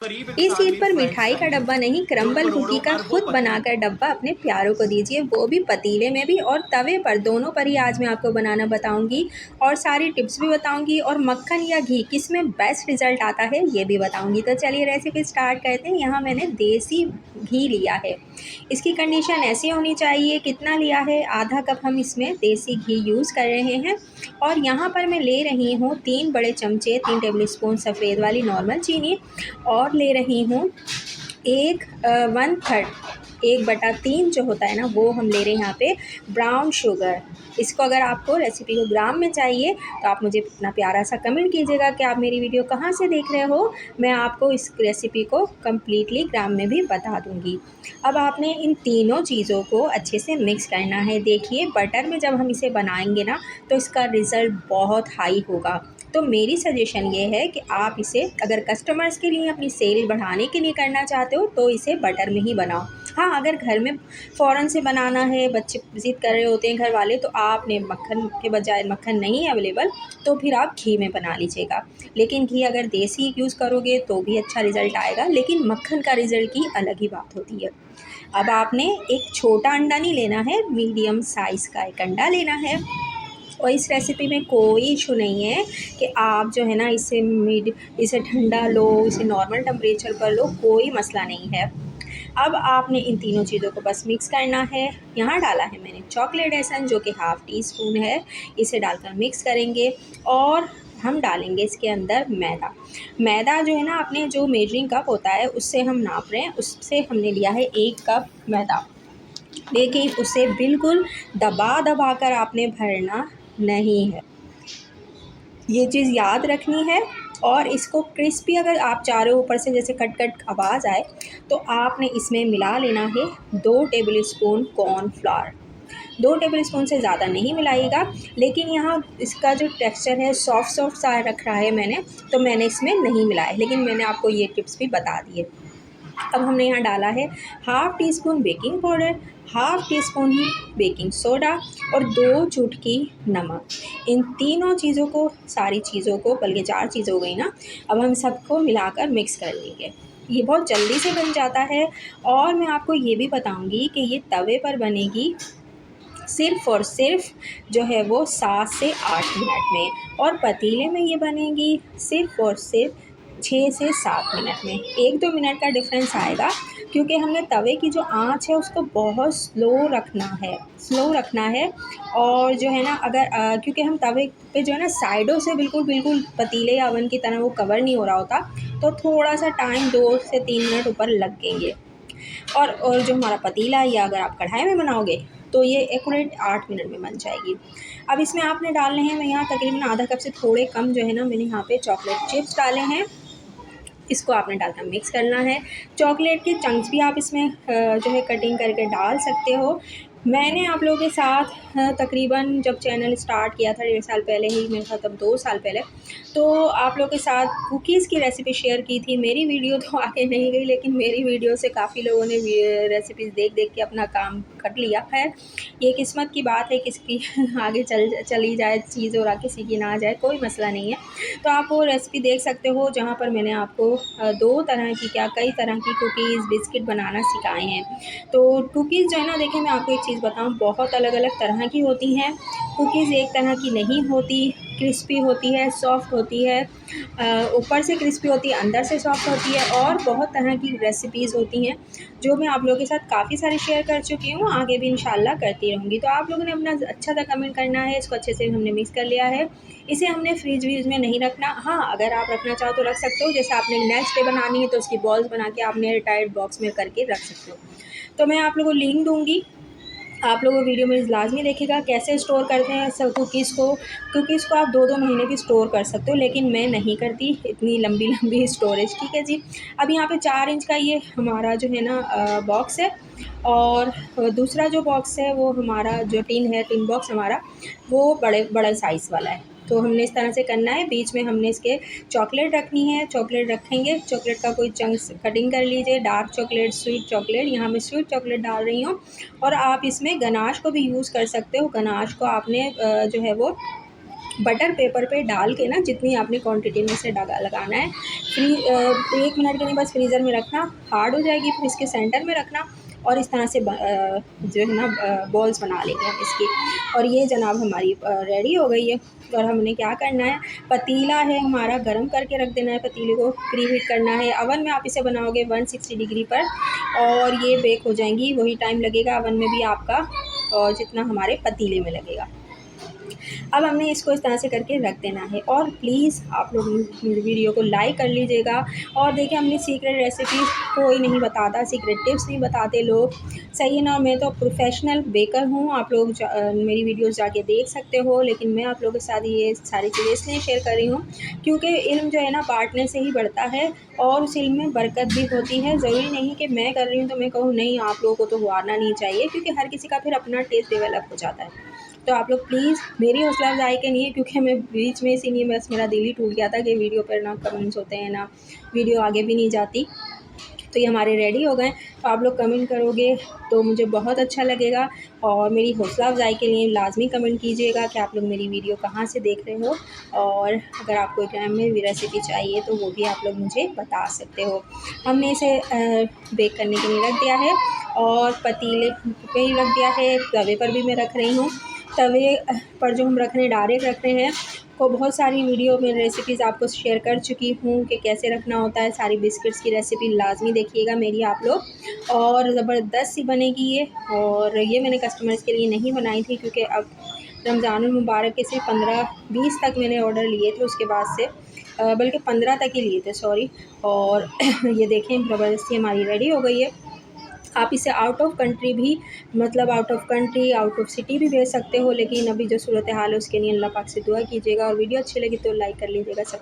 इस ईद पर मिठाई का डब्बा नहीं, क्रम्बल कुकी का खुद बनाकर डब्बा अपने प्यारों को दीजिए, वो भी पतीले में भी और तवे पर, दोनों पर ही आज मैं आपको बनाना बताऊंगी और सारी टिप्स भी बताऊंगी और मक्खन या घी किस में बेस्ट रिजल्ट आता है ये भी बताऊंगी। तो चलिए रेसिपी स्टार्ट करते हैं। यहाँ मैंने देसी घी लिया है। इसकी कंडीशन ऐसी होनी चाहिए, कितना लिया है, आधा कप हम इसमें देसी घी यूज़ कर रहे हैं। और यहाँ पर मैं ले रही हूँ 3 बड़े चमचे 3 टेबल स्पून सफ़ेद वाली नॉर्मल चीनी और ले रही हूँ 1/3 जो होता है ना, वो हम ले रहे हैं यहाँ पे ब्राउन शुगर। इसको अगर आपको रेसिपी को ग्राम में चाहिए तो आप मुझे इतना प्यारा सा कमेंट कीजिएगा कि आप मेरी वीडियो कहाँ से देख रहे हो, मैं आपको इस रेसिपी को कम्प्लीटली ग्राम में भी बता दूँगी। अब आपने इन तीनों चीज़ों को अच्छे से मिक्स करना है। देखिए बटर में जब हम इसे बनाएंगे ना तो इसका रिज़ल्ट बहुत हाई होगा। तो मेरी सजेशन ये है कि आप इसे अगर कस्टमर्स के लिए अपनी सेल बढ़ाने के लिए करना चाहते हो तो इसे बटर में ही बनाओ। हाँ, अगर घर में फ़ौरन से बनाना है, बच्चे ज़िद कर रहे होते हैं घर वाले, तो आपने मक्खन के बजाय, मक्खन नहीं है अवेलेबल तो फिर आप घी में बना लीजिएगा। लेकिन घी अगर देसी यूज़ करोगे तो भी अच्छा रिज़ल्ट आएगा, लेकिन मक्खन का रिज़ल्ट की अलग ही बात होती है। अब आपने एक छोटा अंडा नहीं लेना है, मीडियम साइज़ का एक अंडा लेना है। और इस रेसिपी में कोई इशू नहीं है कि आप जो है ना इसे ठंडा लो, इसे नॉर्मल टेम्परेचर पर लो, कोई मसला नहीं है। अब आपने इन तीनों चीज़ों को बस मिक्स करना है। यहाँ डाला है मैंने चॉकलेट एसेंस जो कि हाफ़ टी स्पून है, इसे डालकर मिक्स करेंगे और हम डालेंगे इसके अंदर मैदा। मैदा जो है ना, अपने जो मेजरिंग कप होता है उससे हम नाप रहे हैं, उससे हमने लिया है 1 कप मैदा। लेकिन उसे बिल्कुल दबा दबा कर आपने भरना नहीं है, ये चीज़ याद रखनी है। और इसको क्रिस्पी अगर आप चारों ऊपर से जैसे कट कट आवाज़ आए तो आपने इसमें मिला लेना है 2 table spoon cornflour. 2 table spoon से ज़्यादा नहीं मिलाइएगा, लेकिन यहाँ इसका जो टेक्सचर है सॉफ्ट सॉफ्ट सा रख रहा है मैंने, तो मैंने इसमें नहीं मिलाया, लेकिन मैंने आपको ये टिप्स भी बता दी है। अब हमने यहाँ डाला है half teaspoon baking powder, half teaspoon ही बेकिंग सोडा और 2 चुटकी नमक। इन तीनों चीज़ों को, सारी चीज़ों को, बल्कि 4 चीज़ हो गई ना, अब हम सबको मिलाकर मिक्स कर लेंगे। ये बहुत जल्दी से बन जाता है। और मैं आपको ये भी बताऊंगी कि ये तवे पर बनेगी सिर्फ़ और सिर्फ जो है वो 7 से 8 मिनट में, और पतीले में ये बनेगी सिर्फ़ और सिर्फ 6 से 7 मिनट में। 1-2 मिनट का डिफरेंस आएगा क्योंकि हमने तवे की जो आँच है उसको बहुत स्लो रखना है। और जो है ना, अगर क्योंकि हम तवे पे जो है ना साइडों से बिल्कुल पतीले या अवन की तरह वो कवर नहीं हो रहा होता, तो थोड़ा सा टाइम 2 से 3 मिनट ऊपर लगेंगे। और जो हमारा पतीला है, या अगर आप कढ़ाई में बनाओगे तो ये एक्यूरेट 8 मिनट में बन जाएगी। अब इसमें आपने डालने हैं, मैं यहाँ तकरीबन आधा कप से थोड़े कम जो है ना, मैंने यहाँ पे चॉकलेट चिप्स डाले हैं। इसको आपने डालकर मिक्स करना है। चॉकलेट के चंक्स भी आप इसमें जो है कटिंग करके डाल सकते हो। मैंने आप लोगों के साथ तकरीबन जब चैनल स्टार्ट किया था 1.5 साल पहले ही, मेरे साथ, तब 2 साल पहले, तो आप लोगों के साथ कुकीज़ की रेसिपी शेयर की थी। मेरी वीडियो तो आगे नहीं गई, लेकिन मेरी वीडियो से काफ़ी लोगों ने रेसिपीज़ देख देख के अपना काम कर लिया। खैर, ये किस्मत की बात है, किसकी आगे चली जाए चीज़ और किसी की ना जाए, कोई मसला नहीं है। तो आप वो रेसिपी देख सकते हो जहाँ पर मैंने आपको 2 तरह की, क्या कई तरह की कुकीज़, बिस्किट बनाना सिखाए हैं। तो कुकीज़ जो है ना, देखिए मैं आपको एक चीज़ बताऊँ, बहुत अलग-अलग तरह की होती हैं। कुकीज़ एक तरह की नहीं होती, क्रिस्पी होती है, सॉफ्ट होती है, ऊपर से क्रिस्पी होती है, अंदर से सॉफ्ट होती है, और बहुत तरह की रेसिपीज़ होती हैं जो मैं आप लोगों के साथ काफ़ी सारी शेयर कर चुकी हूँ, आगे भी इंशाल्लाह करती रहूँगी। तो आप लोगों ने अपना अच्छा सा कमेंट करना है। इसको अच्छे से हमने मिक्स कर लिया है। इसे हमने फ्रिज में नहीं रखना। हाँ, अगर आप रखना चाहो तो रख सकते हो, जैसे आपने नेक्स्ट डे बनानी है तो उसकी बॉल्स बना के आपने एयर टाइट बॉक्स में करके रख सकते हो। तो मैं आप लोगों को लिंक दूँगी, आप लोग वीडियो में लाज़मी देखिएगा कैसे स्टोर करते हैं सब कुकीज़ को आप 2-2 महीने की स्टोर कर सकते हो, लेकिन मैं नहीं करती इतनी लंबी स्टोरेज। ठीक है जी। अब यहाँ पे 4 इंच का ये हमारा जो है ना बॉक्स है, और दूसरा जो बॉक्स है वो हमारा जो टिन बॉक्स हमारा, वो बड़े साइज़ वाला है। तो हमने इस तरह से करना है। बीच में हमने इसके चॉकलेट रखनी है, चॉकलेट रखेंगे, चॉकलेट का कोई चंक्स कटिंग कर लीजिए, डार्क चॉकलेट, स्वीट चॉकलेट, यहाँ मैं स्वीट चॉकलेट डाल रही हूँ। और आप इसमें गनाश को भी यूज़ कर सकते हो। गनाश को आपने जो है वो बटर पेपर पे डाल के ना जितनी आपने क्वांटिटी में से लगाना है, 1 मिनट के लिए बस फ्रीज़र में रखना, हार्ड हो जाएगी फिर इसके सेंटर में रखना और इस तरह से जो है ना बॉल्स बना लेंगे हम इसकी। और ये जनाब हमारी रेडी हो गई है। और हमने क्या करना है, पतीला है हमारा, गरम करके रख देना है, पतीले को प्री हीट करना है। अवन में आप इसे बनाओगे 160 डिग्री पर और ये बेक हो जाएंगी, वही टाइम लगेगा अवन में भी आपका और जितना हमारे पतीले में लगेगा। अब हमने इसको इस तरह से करके रख देना है। और प्लीज़ आप लोग मेरी वीडियो को लाइक कर लीजिएगा। और देखिए हमने सीक्रेट रेसिपी कोई नहीं बताता, सीक्रेट टिप्स नहीं बताते लोग, सही है ना। मैं तो प्रोफेशनल बेकर हूँ, आप लोग मेरी वीडियोस जाके देख सकते हो, लेकिन मैं आप लोगों के साथ ये सारी चीज़ें इसलिए शेयर कर रही हूँ क्योंकि इल्म जो है ना बांटने से ही बढ़ता है और उस इल्म में बरकत भी होती है। ज़रूरी नहीं कि मैं कर रही हूँ तो मैं कहूँ नहीं आप लोगों को तो आना नहीं चाहिए, क्योंकि हर किसी का फिर अपना टेस्ट डेवलप हो जाता है। तो आप लोग प्लीज़, मेरी हौसला अफ़ज़ाई के नहीं है क्योंकि मैं बीच में इसीलिए बस मेरा दिल ही टूट गया था कि वीडियो पर ना कमेंट्स होते हैं ना वीडियो आगे भी नहीं जाती। तो ये हमारे रेडी हो गए, तो आप लोग कमेंट करोगे तो मुझे बहुत अच्छा लगेगा। और मेरी हौसला अफ़ज़ाई के लिए लाज़मी कमेंट कीजिएगा कि आप लोग मेरी वीडियो कहाँ से देख रहे हो, और अगर आपको टाइम में भी रेसिपी चाहिए तो वो भी आप लोग मुझे बता सकते हो। हमने इसे बेक करने के लिए रख दिया है और पतीले पे ही रख दिया है, तवे पर भी मैं रख रही हूँ। तवे पर जो हम रख रहे हैं डायरेक्ट रख रहे हैं, को बहुत सारी वीडियो में रेसिपीज़ आपको शेयर कर चुकी हूँ कि कैसे रखना होता है। सारी बिस्किट्स की रेसिपी लाजमी देखिएगा मेरी आप लोग, और ज़बरदस्त सी बनेगी ये। और ये मैंने कस्टमर्स के लिए नहीं बनाई थी क्योंकि अब रमज़ानुल मुबारक के सिर्फ 15-20 तक मैंने ऑर्डर लिए थे, उसके बाद से बल्कि 15 तक ही लिए थे, सॉरी। और ये देखें ज़बरदस्ती हमारी रेडी हो गई है। आप इसे आउट ऑफ कंट्री भी, मतलब out of country, out of city भी भेज सकते हो, लेकिन अभी जो सूरत हाल है उसके लिए अल्लाह पाक से दुआ कीजिएगा। और वीडियो अच्छी लगी तो लाइक कर लीजिएगा। सब